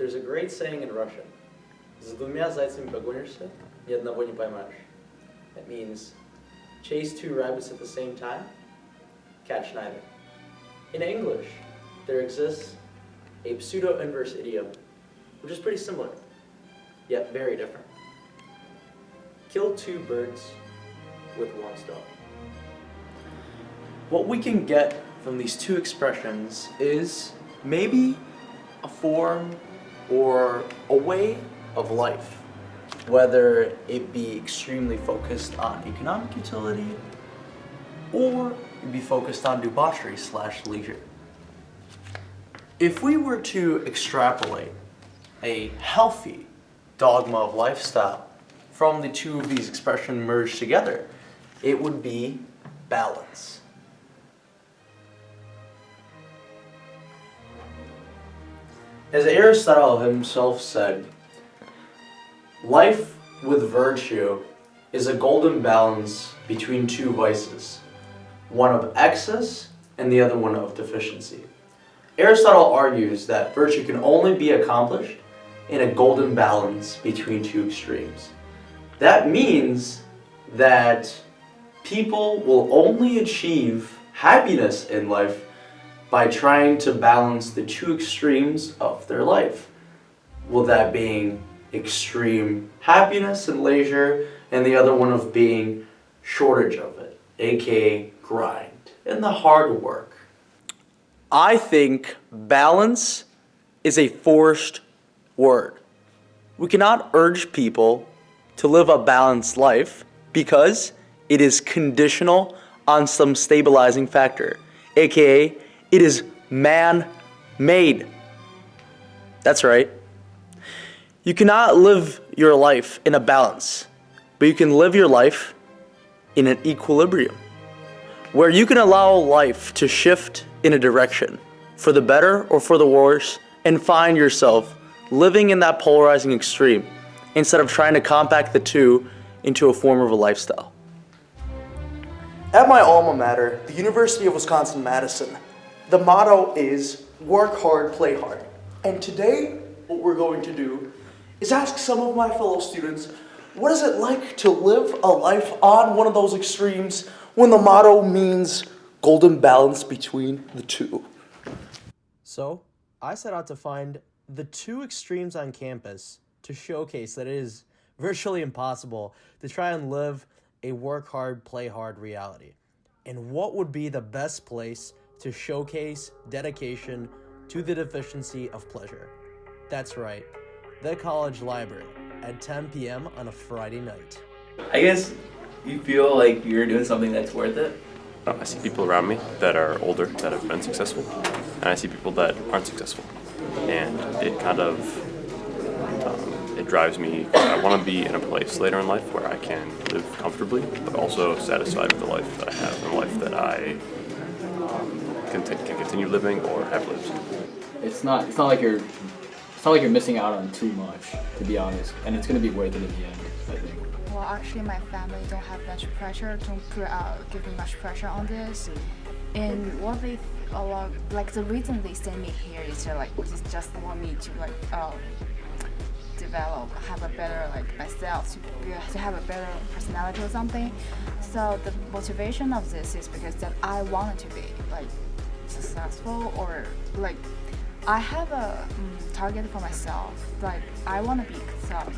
There's a great saying in Russian. За двумя зайцами погонишься, ни одного не поймаешь. That means, chase two rabbits at the same time, catch neither. In English, there exists a pseudo-inverse idiom, which is pretty similar, yet very different. Kill two birds with one stone. What we can get from these two expressions is maybe a form or a way of life, whether it be extremely focused on economic utility or it be focused on debauchery / leisure. If we were to extrapolate a healthy dogma of lifestyle from the two of these expressions merged together, it would be balance. As Aristotle himself said, life with virtue is a golden balance between two vices, one of excess and the other one of deficiency. Aristotle argues that virtue can only be accomplished in a golden balance between two extremes. That means that people will only achieve happiness in life by trying to balance the two extremes of their life. Well, that being extreme happiness and leisure, and the other one of being shortage of it, aka grind, and the hard work. I think balance is a forced word. We cannot urge people to live a balanced life because it is conditional on some stabilizing factor, aka it is man-made. That's right. You cannot live your life in a balance, but you can live your life in an equilibrium, where you can allow life to shift in a direction, for the better or for the worse, and find yourself living in that polarizing extreme, instead of trying to compact the two into a form of a lifestyle. At my alma mater, the University of Wisconsin-Madison, the motto is work hard, play hard. And today, what we're going to do is ask some of my fellow students, what is it like to live a life on one of those extremes when the motto means golden balance between the two? So, I set out to find the two extremes on campus to showcase that it is virtually impossible to try and live a work hard, play hard reality. And what would be the best place to showcase dedication to the deficiency of pleasure? That's right, the college library at 10 p.m. on a Friday night. I guess you feel like you're doing something that's worth it. I see people around me that are older, that have been successful, and I see people that aren't successful. And it kind of, it drives me. I want to be in a place later in life where I can live comfortably, but also satisfied with the life that I have and the life that I can continue living or have lived. It's not like you're missing out on too much, to be honest, and it's gonna be worth it in the end, I think. Well, actually, my family don't have much pressure, give me much pressure on this. And what they the reason they send me here is to just want me to develop, have a better myself, to have a better personality or something. So the motivation of this is because that I wanted to be successful, or I have a target for myself. I want to be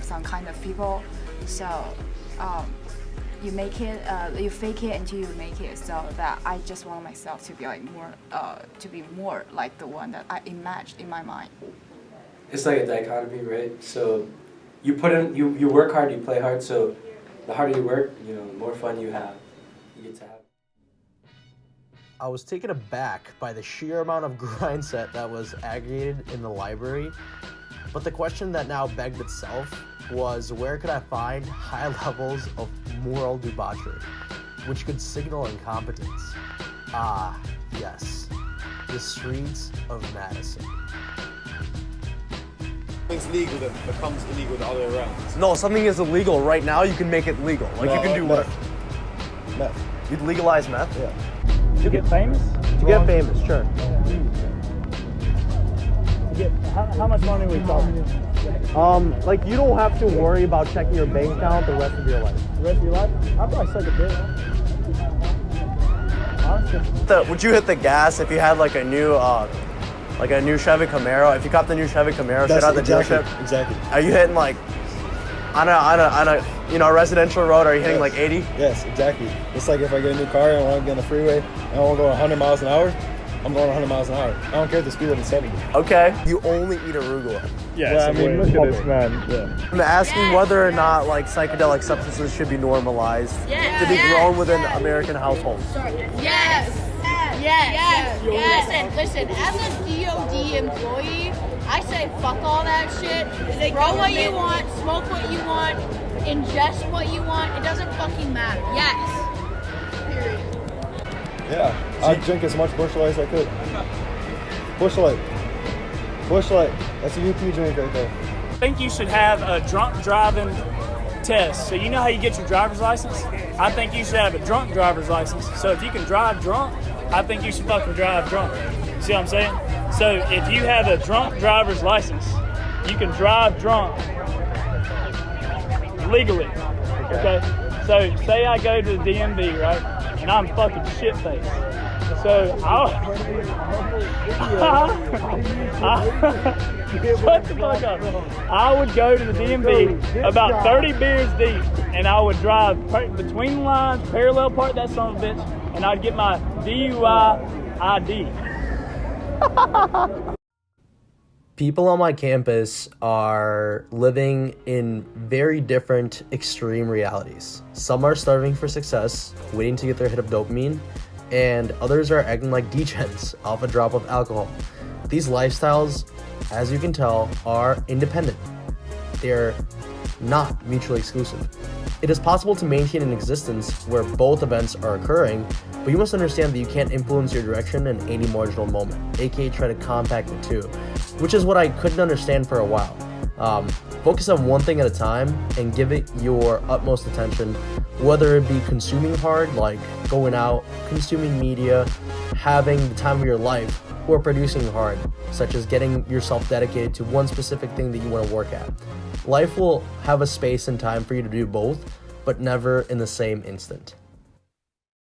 some kind of people. So you make it, you fake it until you make it. So that I just want myself to be more like the one that I imagined in my mind. It's like a dichotomy, right? So you put in, you work hard, you play hard. So the harder you work, the more fun you have. You get to have. I was taken aback by the sheer amount of grind set that was aggregated in the library, but the question that now begged itself was, where could I find high levels of moral debauchery, which could signal incompetence? Ah, yes, the streets of Madison. Something's legal that becomes illegal the other way around. No, something is illegal right now, you can make it legal. You can do what? Meth. You'd legalize meth? Yeah. To get famous? To get famous, sure. How much money are we talking? Like you don't have to worry about checking your bank account the rest of your life. The rest of your life? I'll probably suck a dick. Honestly. Would you hit the gas if you had like a new Chevy Camaro? If you copped the new Chevy Camaro, shit out the dealership. Exactly. Are you hitting like on a residential road? Are you hitting like 80? Yes, exactly. It's like if I get a new car and I want to get on the freeway and I want to go 100 miles an hour, I'm going 100 miles an hour. I don't care if the speed limit is 70. Okay. You only eat arugula. Yeah, I mean, look at this, man. Yeah. I'm asking whether or not like psychedelic substances should be normalized to be grown within American households. Yes. Listen, as a DOD employee, I say fuck all that shit. Grow what you want, smoke what you want, ingest what you want. It doesn't fucking matter. Yes. Period. Yeah, I'd drink as much Busch Light as I could. Busch Light. Busch Light. That's a UP drink right there. I think you should have a drunk driving test. So you know how you get your driver's license? I think you should have a drunk driver's license. So if you can drive drunk, I think you should fucking drive drunk. See what I'm saying? So if you have a drunk driver's license, you can drive drunk legally. Okay? So say I go to the DMV, right? And I'm fucking shit-faced. So shut the fuck up. I would go to the DMV about 30 beers deep, and I would drive between the lines, parallel park that son of a bitch, and I'd get my DUI ID. People on my campus are living in very different extreme realities. Some are starving for success, waiting to get their hit of dopamine, and others are acting like degens off a drop of alcohol. These lifestyles, as you can tell, are independent. They're not mutually exclusive. It is possible to maintain an existence where both events are occurring, but you must understand that you can't influence your direction in any marginal moment, aka try to compact the two, which is what I couldn't understand for a while. Focus on one thing at a time and give it your utmost attention, whether it be consuming hard, like going out, consuming media, having the time of your life, or producing hard, such as getting yourself dedicated to one specific thing that you want to work at. Life will have a space and time for you to do both, but never in the same instant.